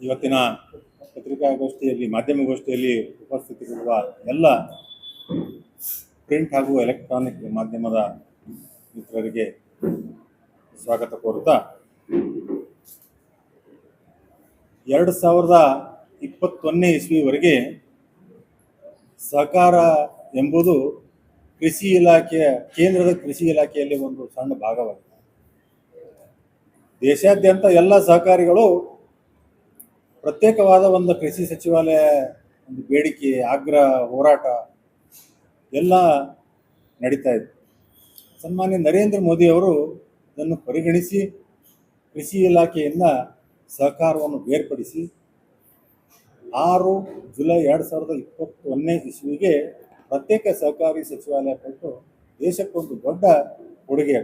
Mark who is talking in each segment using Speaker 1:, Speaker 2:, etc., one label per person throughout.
Speaker 1: ಇವತ್ತಿನ ಪತ್ರಿಕಾಗೋಷ್ಠಿಯಲ್ಲಿ ಮಾಧ್ಯಮಗೋಷ್ಠಿಯಲ್ಲಿ ಉಪಸ್ಥಿತರಿರುವ ಎಲ್ಲ ಪ್ರಿಂಟ್ ಹಾಗೂ ಎಲೆಕ್ಟ್ರಾನಿಕ್ ಮಾಧ್ಯಮದ ಮಿತ್ರರಿಗೆ ಸ್ವಾಗತ ಕೋರುತ್ತಾ 2021ನೇ ಇಸ್ವಿವರೆಗೆ ಸಹಕಾರ ಎಂಬುದು ಕೃಷಿ ಇಲಾಖೆಯ ಕೇಂದ್ರದ ಕೃಷಿ ಇಲಾಖೆಯಲ್ಲಿ ಒಂದು ಸಣ್ಣ ಭಾಗವಾಗಿದೆ. ದೇಶಾದ್ಯಂತ ಎಲ್ಲ ಸಹಕಾರಿಗಳು ಪ್ರತ್ಯೇಕವಾದ ಒಂದು ಕೃಷಿ ಸಚಿವಾಲಯ ಒಂದು ಬೇಡಿಕೆ, ಆಗ್ರಹ, ಹೋರಾಟ ಎಲ್ಲ ನಡೀತಾ ಇದೆ. ಸನ್ಮಾನ್ಯ ನರೇಂದ್ರ ಮೋದಿ ಅವರು ಇದನ್ನು ಪರಿಗಣಿಸಿ ಕೃಷಿ ಇಲಾಖೆಯಿಂದ ಸಹಕಾರವನ್ನು ಬೇರ್ಪಡಿಸಿ 6 ಜುಲೈ 2021ನೇ ಇಸ್ವಿಗೆ ಪ್ರತ್ಯೇಕ ಸಹಕಾರಿ ಸಚಿವಾಲಯ ಕೊಟ್ಟು ದೇಶಕ್ಕೊಂದು ದೊಡ್ಡ ಕೊಡುಗೆ.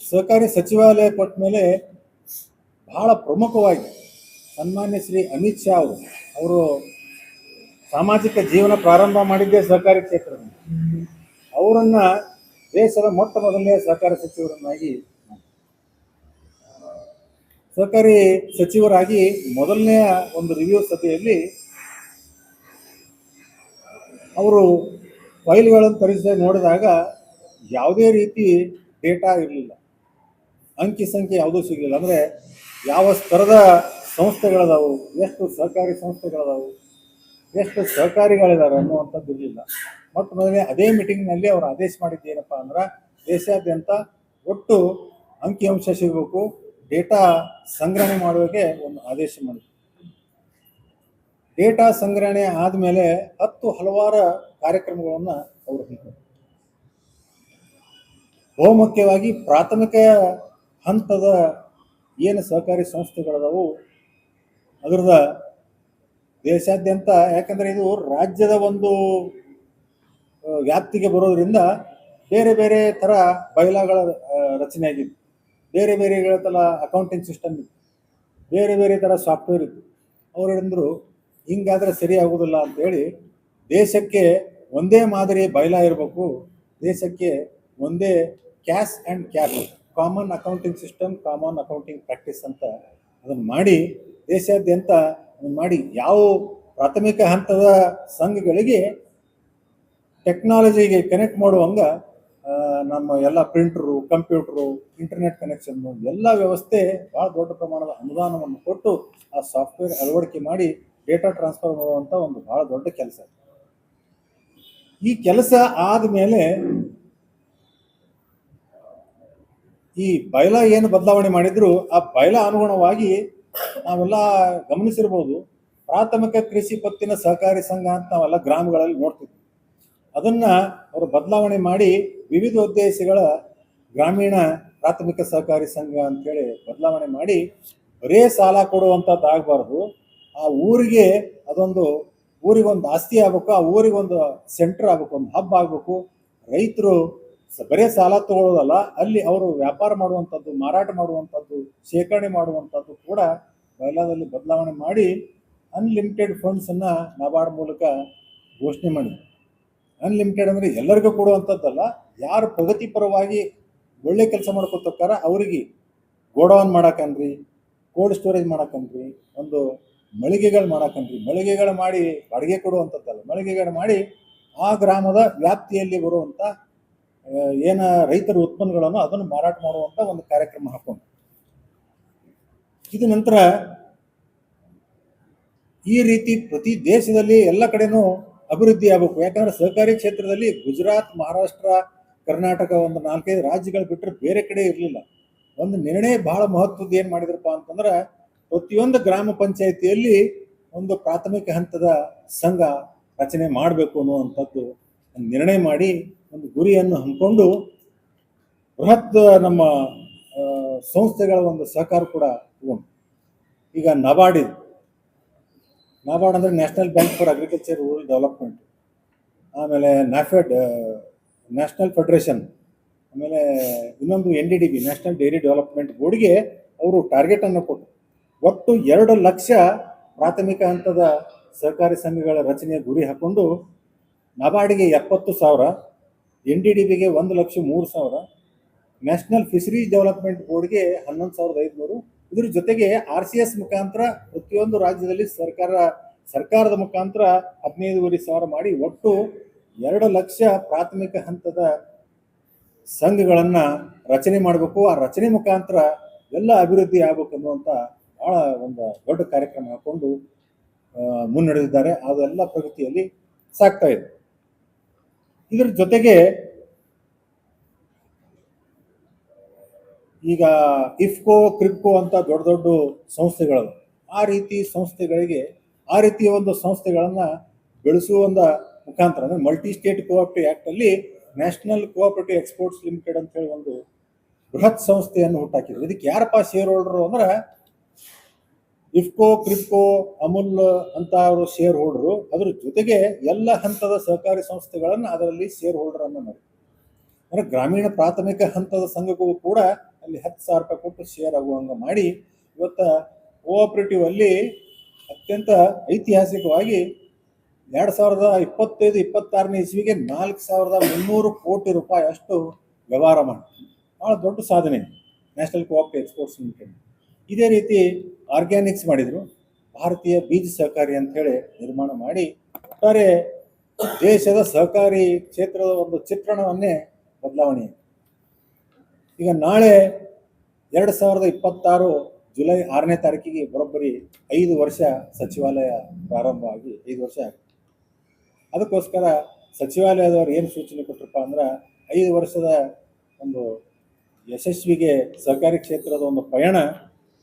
Speaker 1: ಸಹಕಾರಿ ಸಚಿವಾಲಯ ಕೊಟ್ಟ ಮೇಲೆ ಬಹಳ ಪ್ರಮುಖವಾಗಿ ಸನ್ಮಾನ್ಯ ಶ್ರೀ ಅಮಿತ್ ಶಾ ಅವರು ಸಾಮಾಜಿಕ ಜೀವನ ಪ್ರಾರಂಭ ಮಾಡಿದ್ದೇ ಸಹಕಾರಿ ಕ್ಷೇತ್ರದಲ್ಲಿ. ಅವರನ್ನು ದೇಶದ ಮೊಟ್ಟ ಮೊದಲನೇ ಸಹಕಾರಿ ಸಚಿವರನ್ನಾಗಿ ಸಹಕಾರಿ ಸಚಿವರಾಗಿ ಮೊದಲನೆಯ ಒಂದು ರಿವ್ಯೂ ಸಭೆಯಲ್ಲಿ ಅವರು ಫೈಲ್ಗಳನ್ನು ತರಿಸಿ ನೋಡಿದಾಗ ಯಾವುದೇ ರೀತಿ ಡೇಟಾ ಇರಲಿಲ್ಲ, ಅಂಕಿ ಸಂಖ್ಯೆ ಯಾವುದೂ ಸಿಗಲಿಲ್ಲ. ಅಂದರೆ ಯಾವ ಸ್ತರದ ಸಂಸ್ಥೆಗಳದಾವು, ಎಷ್ಟು ಸಹಕಾರಿ ಸಂಸ್ಥೆಗಳದಾವು, ಎಷ್ಟು ಸಹಕಾರಿಗಳಿದ್ದಾರೆ ಅನ್ನುವಂಥದ್ದು ಇರಲಿಲ್ಲ. ಮೊಟ್ಟ ಮೊದಲನೇ ಅದೇ ಮೀಟಿಂಗ್ನಲ್ಲಿ ಅವರು ಆದೇಶ ಮಾಡಿದ್ದೇನಪ್ಪ ಅಂದ್ರೆ ದೇಶಾದ್ಯಂತ ಒಟ್ಟು ಅಂಕಿಅಂಶ ಸಿಗಬೇಕು, ಡೇಟಾ ಸಂಗ್ರಹಣೆ ಮಾಡುವಾಗೆ ಒಂದು ಆದೇಶ ಮಾಡಿದ್ರು. ಡೇಟಾ ಸಂಗ್ರಹಣೆ ಆದಮೇಲೆ ಹಲವಾರು ಕಾರ್ಯಕ್ರಮಗಳನ್ನು ಅವರು ಹಮ್ಮಿಕೊಂಡರು. ಬಹುಮುಖ್ಯವಾಗಿ ಪ್ರಾಥಮಿಕ ಹಂತದ ಏನು ಸಹಕಾರಿ ಸಂಸ್ಥೆಗಳದಾವು ಅದರದ ದೇಶಾದ್ಯಂತ, ಯಾಕಂದರೆ ಇದು ರಾಜ್ಯದ ಒಂದು ವ್ಯಾಪ್ತಿಗೆ ಬರೋದ್ರಿಂದ ಬೇರೆ ಬೇರೆ ಥರ ಬಯಲಾಗಳ ರಚನೆ ಆಗಿತ್ತು, ಬೇರೆ ಬೇರೆ ಥರ ಅಕೌಂಟಿಂಗ್ ಸಿಸ್ಟಮ್ ಇತ್ತು, ಬೇರೆ ಬೇರೆ ಥರ ಸಾಫ್ಟ್ವೇರ್ ಇತ್ತು. ಅವರಂದರು ಹಿಂಗಾದರೆ ಸರಿ ಆಗೋದಿಲ್ಲ ಅಂತೇಳಿ ದೇಶಕ್ಕೆ ಒಂದೇ ಮಾದರಿ ಬಯಲಾ ಇರಬೇಕು, ದೇಶಕ್ಕೆ ಒಂದೇ cash and cap, common accounting system, common accounting practice ಅಂತ ಅದನ್ನು ಮಾಡಿ ದೇಶಾದ್ಯಂತ ಅದನ್ನು ಮಾಡಿ ಯಾವ ಪ್ರಾಥಮಿಕ ಹಂತದ ಸಂಘಗಳಿಗೆ ಟೆಕ್ನಾಲಜಿಗೆ ಕನೆಕ್ಟ್ ಮಾಡುವಂಗ ನಮ್ಮ ಎಲ್ಲ ಪ್ರಿಂಟ್ರು, ಕಂಪ್ಯೂಟ್ರು, ಇಂಟರ್ನೆಟ್ ಕನೆಕ್ಷನ್ನು ಎಲ್ಲ ವ್ಯವಸ್ಥೆ ಭಾಳ ದೊಡ್ಡ ಪ್ರಮಾಣದ ಅನುದಾನವನ್ನು ಕೊಟ್ಟು ಆ ಸಾಫ್ಟ್ವೇರ್ ಅಳವಡಿಕೆ ಮಾಡಿ ಡೇಟಾ ಟ್ರಾನ್ಸ್ಫರ್ ಮಾಡುವಂಥ ಒಂದು ಭಾಳ ದೊಡ್ಡ ಕೆಲಸ. ಈ ಕೆಲಸ ಆದಮೇಲೆ ಈ ಬಯಲಾ ಏನು ಬದಲಾವಣೆ ಮಾಡಿದ್ರು ಆ ಬಯಲಾ ಅನುಗುಣವಾಗಿ ನಾವೆಲ್ಲ ಗಮನಿಸಿರ್ಬೋದು, ಪ್ರಾಥಮಿಕ ಕೃಷಿ ಪತ್ತಿನ ಸಹಕಾರಿ ಸಂಘ ಅಂತ ನಾವೆಲ್ಲ ಗ್ರಾಮಗಳಲ್ಲಿ ನೋಡ್ತಿದ್ವಿ. ಅದನ್ನು ಅವರು ಬದಲಾವಣೆ ಮಾಡಿ ವಿವಿಧ ಉದ್ದೇಶಗಳ ಗ್ರಾಮೀಣ ಪ್ರಾಥಮಿಕ ಸಹಕಾರಿ ಸಂಘ ಅಂತೇಳಿ ಬದಲಾವಣೆ ಮಾಡಿ ಬರೇ ಸಾಲ ಕೊಡುವಂಥದ್ದು ಆಗಬಾರ್ದು, ಆ ಊರಿಗೆ ಅದೊಂದು ಊರಿಗೊಂದು ಆಸ್ತಿ ಆಗಬೇಕು, ಆ ಊರಿಗೊಂದು ಸೆಂಟರ್ ಆಗಬೇಕು, ಒಂದು ಹಬ್ ಆಗಬೇಕು. ರೈತರು ಬರೇ ಸಾಲ ತಗೊಳ್ಳೋದಲ್ಲ, ಅಲ್ಲಿ ಅವರು ವ್ಯಾಪಾರ ಮಾಡುವಂಥದ್ದು, ಮಾರಾಟ ಮಾಡುವಂಥದ್ದು, ಶೇಖರಣೆ ಮಾಡುವಂಥದ್ದು ಕೂಡ ಬಯಲಾದಲ್ಲಿ ಬದಲಾವಣೆ ಮಾಡಿ ಅನ್ಲಿಮಿಟೆಡ್ ಫಂಡ್ಸನ್ನು ನಬಾರ್ಡ್ ಮೂಲಕ ಘೋಷಣೆ ಮಾಡಿ. ಅನ್ಲಿಮಿಟೆಡ್ ಅಂದರೆ ಎಲ್ಲರಿಗೂ ಕೊಡುವಂಥದ್ದಲ್ಲ, ಯಾರು ಪ್ರಗತಿಪರವಾಗಿ ಒಳ್ಳೆ ಕೆಲಸ ಮಾಡ್ಕೊತಾರ ಅವರಿಗೆ ಗೋಡೌನ್ ಮಾಡಕನ್ರಿ, ಕೋಲ್ಡ್ ಸ್ಟೋರೇಜ್ ಮಾಡಕನ್ರಿ, ಒಂದು ಮಳಿಗೆಗಳು ಮಾಡಕನ್ರಿ, ಮಳಿಗೆಗಳು ಮಾಡಿ ಬಾಡಿಗೆ ಕೊಡುವಂಥದ್ದಲ್ಲ, ಮಳಿಗೆಗಳು ಮಾಡಿ ಆ ಗ್ರಾಮದ ವ್ಯಾಪ್ತಿಯಲ್ಲಿ ಬರುವಂಥ ಏನು ರೈತರ ಉತ್ಪನ್ನಗಳನ್ನು ಅದನ್ನು ಮಾರಾಟ ಮಾಡುವಂಥ ಒಂದು ಕಾರ್ಯಕ್ರಮ ಹಾಕೊಂಡು ಇದು ನಂತರ ಈ ರೀತಿ ಪ್ರತಿ ದೇಶದಲ್ಲಿ ಎಲ್ಲ ಕಡೆನೂ ಅಭಿವೃದ್ಧಿ ಆಗಬೇಕು. ಯಾಕಂದ್ರೆ ಸಹಕಾರಿ ಕ್ಷೇತ್ರದಲ್ಲಿ ಗುಜರಾತ್, ಮಹಾರಾಷ್ಟ್ರ, ಕರ್ನಾಟಕ ಒಂದು 4-5 ರಾಜ್ಯಗಳು ಬಿಟ್ಟರೆ ಬೇರೆ ಕಡೆ ಇರಲಿಲ್ಲ. ಒಂದು ನಿರ್ಣಯ ಬಹಳ ಮಹತ್ವದ ಏನು ಮಾಡಿದ್ರಪ್ಪ ಅಂತಂದ್ರೆ ಪ್ರತಿಯೊಂದು ಗ್ರಾಮ ಪಂಚಾಯಿತಿಯಲ್ಲಿ ಒಂದು ಪ್ರಾಥಮಿಕ ಹಂತದ ಸಂಘ ರಚನೆ ಮಾಡಬೇಕು ಅನ್ನುವಂಥದ್ದು ನಿರ್ಣಯ ಮಾಡಿ ಒಂದು ಗುರಿಯನ್ನು ಹಮ್ಮಿಕೊಂಡು ಬೃಹತ್ ನಮ್ಮ ಸಂಸ್ಥೆಗಳ ಒಂದು ಸಹಕಾರ ಕೂಡ ತಗೊಂಡು ಈಗ ನಬಾರ್ಡ್ ಅಂದರೆ national bank for agriculture rural development, ಆಮೇಲೆ NAFED ನ್ಯಾಷನಲ್ ಫೆಡರೇಷನ್, ಆಮೇಲೆ ಇನ್ನೊಂದು NDDB ನ್ಯಾಷನಲ್ ಡೈರಿ ಡೆವಲಪ್ಮೆಂಟ್ ಬೋರ್ಡ್ಗೆ ಅವರು ಟಾರ್ಗೆಟನ್ನು ಕೊಟ್ಟು ಒಟ್ಟು 2 ಲಕ್ಷ ಪ್ರಾಥಮಿಕ ಹಂತದ ಸಹಕಾರಿ ಸಂಘಗಳ ರಚನೆಯ ಗುರಿ ಹಾಕ್ಕೊಂಡು ನಬಾರ್ಡಿಗೆ 70,000, NDDBಗೆ 1,03,000, ನ್ಯಾಷನಲ್ ಫಿಶರೀಸ್ ಡೆವಲಪ್ಮೆಂಟ್ ಬೋರ್ಡ್ಗೆ 11,500. ಇದ್ರ ಜೊತೆಗೆ RCS ಮುಖಾಂತರ ಪ್ರತಿಯೊಂದು ರಾಜ್ಯದಲ್ಲಿ ಸರ್ಕಾರದ ಮುಖಾಂತರ 15,500 ಮಾಡಿ ಒಟ್ಟು 2 ಲಕ್ಷ ಪ್ರಾಥಮಿಕ ಹಂತದ ಸಂಘಗಳನ್ನ ರಚನೆ ಮಾಡಬೇಕು. ಆ ರಚನೆ ಮುಖಾಂತರ ಎಲ್ಲ ಅಭಿವೃದ್ಧಿ ಆಗ್ಬೇಕು ಅನ್ನುವಂಥ ಬಹಳ ಒಂದು ದೊಡ್ಡ ಕಾರ್ಯಕ್ರಮ ಹಾಕೊಂಡು ಮುನ್ನಡೆದಿದ್ದಾರೆ. ಅದೆಲ್ಲ ಪ್ರಗತಿಯಲ್ಲಿ ಸಾಗ್ತಾ ಇದೆ. ಇದ್ರ ಜೊತೆಗೆ ಈಗ ಇಫ್ಕೋ, ಕ್ರಿಪ್ಕೋ ಅಂತ ದೊಡ್ಡ ದೊಡ್ಡ ಸಂಸ್ಥೆಗಳು, ಆ ರೀತಿಯ ಒಂದು ಸಂಸ್ಥೆಗಳನ್ನ ಬೆಳೆಸುವ ಮುಖಾಂತರ ಅಂದ್ರೆ ಮಲ್ಟಿ ಸ್ಟೇಟ್ ಕೋಆಪರೇಟಿವ್ ಆಕ್ಟ್ ಅಲ್ಲಿ ನ್ಯಾಷನಲ್ ಕೋಆಪರೇಟಿವ್ ಎಕ್ಸ್ಪೋರ್ಟ್ಸ್ ಲಿಮಿಟೆಡ್ ಅಂತ ಹೇಳಿ ಒಂದು ಬೃಹತ್ ಸಂಸ್ಥೆಯನ್ನು ಹುಟ್ಟಾಕಿದ್ರು. ಇದಕ್ಕೆ ಯಾರಪ್ಪ ಶೇರ್ ಹೋಲ್ಡರು ಅಂದ್ರೆ ಇಫ್ಕೋ, ಕ್ರಿಪ್ಕೋ, ಅಮೂಲ್ ಅಂತ ಅವರು ಶೇರ್ ಹೋಲ್ಡರು. ಅದ್ರ ಜೊತೆಗೆ ಎಲ್ಲ ಹಂತದ ಸಹಕಾರಿ ಸಂಸ್ಥೆಗಳನ್ನು ಅದರಲ್ಲಿ ಶೇರ್ ಹೋಲ್ಡರ್ ಅನ್ನು ಮಾಡಿ, ಅಂದ್ರೆ ಗ್ರಾಮೀಣ ಪ್ರಾಥಮಿಕ ಹಂತದ ಸಂಘಗಳು ಕೂಡ ಅಲ್ಲಿ 10,000 ರೂಪಾಯಿ ಕೊಟ್ಟು ಶೇರ್ ಆಗುವಂಗ ಮಾಡಿ ಇವತ್ತ ಕೋಆಪರೇಟಿವ್ ಅಲ್ಲಿ ಅತ್ಯಂತ ಐತಿಹಾಸಿಕವಾಗಿ 2025-26ನೇ ಇಸ್ವಿಗೆ 4,300 ಕೋಟಿ ರೂಪಾಯಿ ಅಷ್ಟು ವ್ಯವಹಾರ ಮಾಡಿ ಬಹಳ ದೊಡ್ಡ ಸಾಧನೆ ನ್ಯಾಷನಲ್ ಕೋಆಪರೇಟಿವ್ ಎಕ್ಸ್ಪೋರ್ಟ್ಸ್ ಲಿಮಿಟೆಡ್. ಇದೇ ರೀತಿ ಆರ್ಗ್ಯಾನಿಕ್ಸ್ ಮಾಡಿದ್ರು, ಭಾರತೀಯ ಬೀಜ ಸಹಕಾರಿ ಅಂತ ಹೇಳಿ ನಿರ್ಮಾಣ ಮಾಡಿ ಒಟ್ಟಾರೆ ದೇಶದ ಸಹಕಾರಿ ಕ್ಷೇತ್ರದ ಒಂದು ಚಿತ್ರಣವನ್ನೇ ಬದಲಾವಣೆ. ಈಗ ನಾಳೆ 2026 ಜುಲೈ 6ನೇ ತಾರೀಕಿಗೆ ಬರೋಬ್ಬರಿ 5 ವರ್ಷ ಸಚಿವಾಲಯ ಪ್ರಾರಂಭ ಆಗಿ 5 ವರ್ಷ ಆಗಿದೆ. ಅದಕ್ಕೋಸ್ಕರ ಸಚಿವಾಲಯದವರು ಏನು ಸೂಚನೆ ಕೊಟ್ಟರಪ್ಪ ಅಂದ್ರೆ 5 ವರ್ಷದ ಒಂದು ಯಶಸ್ವಿಗೆ ಸಹಕಾರಿ ಕ್ಷೇತ್ರದ ಒಂದು ಪಯಣ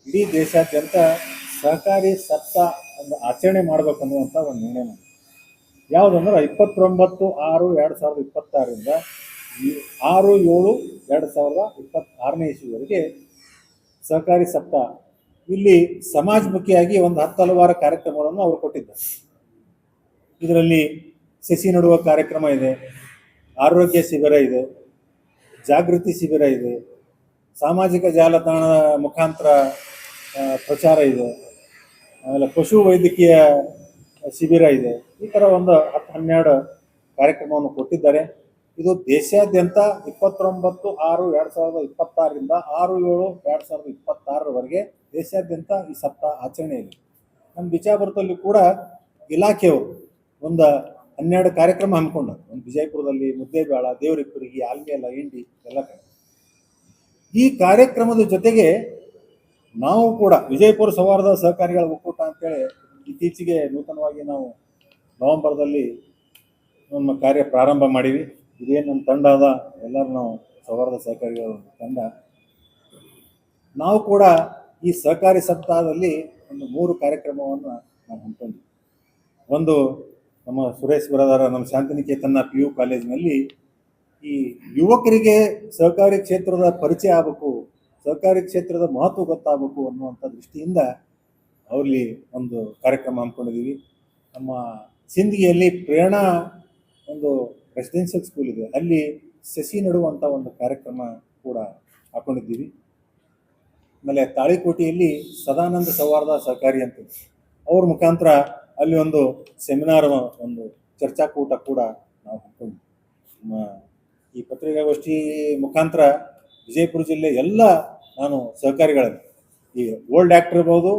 Speaker 1: ಇಡೀ ದೇಶಾದ್ಯಂತ ಸಹಕಾರಿ ಸಪ್ತಾಹ ಒಂದು ಆಚರಣೆ ಮಾಡ್ಬೇಕನ್ನುವಂಥ ಒಂದು ನಿರ್ಣಯ ಮಾಡಿ. ಯಾವುದಂದ್ರೆ 29/6/2026ರಿಂದ 6/7/2026ನೇ ಇಸ್ವಿವರೆಗೆ ಸಹಕಾರಿ ಸಪ್ತಾಹ. ಇಲ್ಲಿ ಸಮಾಜಮುಖಿಯಾಗಿ ಒಂದು 10 ಹಲವಾರು ಕಾರ್ಯಕ್ರಮಗಳನ್ನು ಅವರು ಕೊಟ್ಟಿದ್ದಾರೆ. ಇದರಲ್ಲಿ ಸಸಿ ನೆಡುವ ಕಾರ್ಯಕ್ರಮ ಇದೆ, ಆರೋಗ್ಯ ಶಿಬಿರ ಇದೆ, ಜಾಗೃತಿ ಶಿಬಿರ ಇದೆ, ಸಾಮಾಜಿಕ ಜಾಲತಾಣದ ಮುಖಾಂತರ ಪ್ರಚಾರ ಇದೆ, ಆಮೇಲೆ ಪಶು ವೈದ್ಯಕೀಯ ಶಿಬಿರ ಇದೆ. ಈ ಥರ ಒಂದು 10-12 ಕಾರ್ಯಕ್ರಮವನ್ನು ಕೊಟ್ಟಿದ್ದಾರೆ. ಇದು ದೇಶಾದ್ಯಂತ 29/6/2026ರಿಂದ 6/7/2026ರವರೆಗೆ ದೇಶಾದ್ಯಂತ ಈ ಸಪ್ತಾಹ ಆಚರಣೆ ಇದೆ. ನಮ್ಮ ಬಿಜಾಪುರದಲ್ಲಿ ಕೂಡ ಇಲಾಖೆಯವರು ಒಂದು 12 ಕಾರ್ಯಕ್ರಮ ಹಮ್ಮಿಕೊಂಡರು. ಒಂದು ವಿಜಯಪುರದಲ್ಲಿ ಮುದ್ದೇಬೇಳ, ದೇವರಿಪ್ಪರಿಗೆ, ಆಲ್ಮೇಲ, ಇಂಡಿ ಎಲ್ಲ ಕಡೆ. ಈ ಕಾರ್ಯಕ್ರಮದ ಜೊತೆಗೆ ನಾವು ಕೂಡ ವಿಜಯಪುರ ಸೌಹಾರ್ದ ಸಹಕಾರಿಗಳ ಒಕ್ಕೂಟ ಅಂತೇಳಿ ಇತ್ತೀಚೆಗೆ ನೂತನವಾಗಿ ನಾವು ನವೆಂಬರ್ದಲ್ಲಿ ನಮ್ಮ ಕಾರ್ಯ ಪ್ರಾರಂಭ ಮಾಡೀವಿ. ಇದೇನು ನಮ್ಮ ತಂಡ ಅದ, ಎಲ್ಲರೂ ನಾವು ಸೌಹಾರ್ದ ಸಹಕಾರಿಗಳ ತಂಡ. ನಾವು ಕೂಡ ಈ ಸಹಕಾರಿ ಸಪ್ತಾಹದಲ್ಲಿ ಒಂದು 3 ಕಾರ್ಯಕ್ರಮವನ್ನು ನಾವು ಹಮ್ಮಿಕೊಂಡ್ವಿ. ಒಂದು ನಮ್ಮ ಸುರೇಶ್ ಬ್ರದರ ನಮ್ಮ ಶಾಂತಿನಿಕೇತನ PU ಕಾಲೇಜಿನಲ್ಲಿ ಈ ಯುವಕರಿಗೆ ಸಹಕಾರಿ ಕ್ಷೇತ್ರದ ಪರಿಚಯ ಆಗಬೇಕು, ಸಹಕಾರಿ ಕ್ಷೇತ್ರದ ಮಹತ್ವ ಗೊತ್ತಾಗಬೇಕು ಅನ್ನುವಂಥ ದೃಷ್ಟಿಯಿಂದ ಅವರಲ್ಲಿ ಒಂದು ಕಾರ್ಯಕ್ರಮ ಹಮ್ಮಿಕೊಂಡಿದ್ದೀವಿ. ನಮ್ಮ ಸಿಂದಗಿಯಲ್ಲಿ ಪ್ರೇರಣಾ ಒಂದು ರೆಸಿಡೆನ್ಷಿಯಲ್ ಸ್ಕೂಲ್ ಇದೆ, ಅಲ್ಲಿ ಸಸಿ ನೆಡುವಂಥ ಒಂದು ಕಾರ್ಯಕ್ರಮ ಕೂಡ ಹಾಕೊಂಡಿದ್ದೀವಿ. ಆಮೇಲೆ ತಾಳಿಕೋಟೆಯಲ್ಲಿ ಸದಾನಂದ ಸೌಹಾರ್ದ ಸಹಕಾರಿ ಅಂತ ಅವ್ರ ಮುಖಾಂತರ ಅಲ್ಲಿ ಒಂದು ಸೆಮಿನಾರ್, ಒಂದು ಚರ್ಚಾಕೂಟ ಕೂಡ ನಾವು ಹಾಕ್ಕೊಂಡ್ವಿ. ಈ ಪತ್ರಿಕಾಗೋಷ್ಠಿ ಮುಖಾಂತರ ವಿಜಯಪುರ ಜಿಲ್ಲೆ ಎಲ್ಲ ನಾನು ಸಹಕಾರಿಗಳಲ್ಲಿ ಈ ಓಲ್ಡ್ ಆಕ್ಟರ್ ಇರ್ಬೋದು,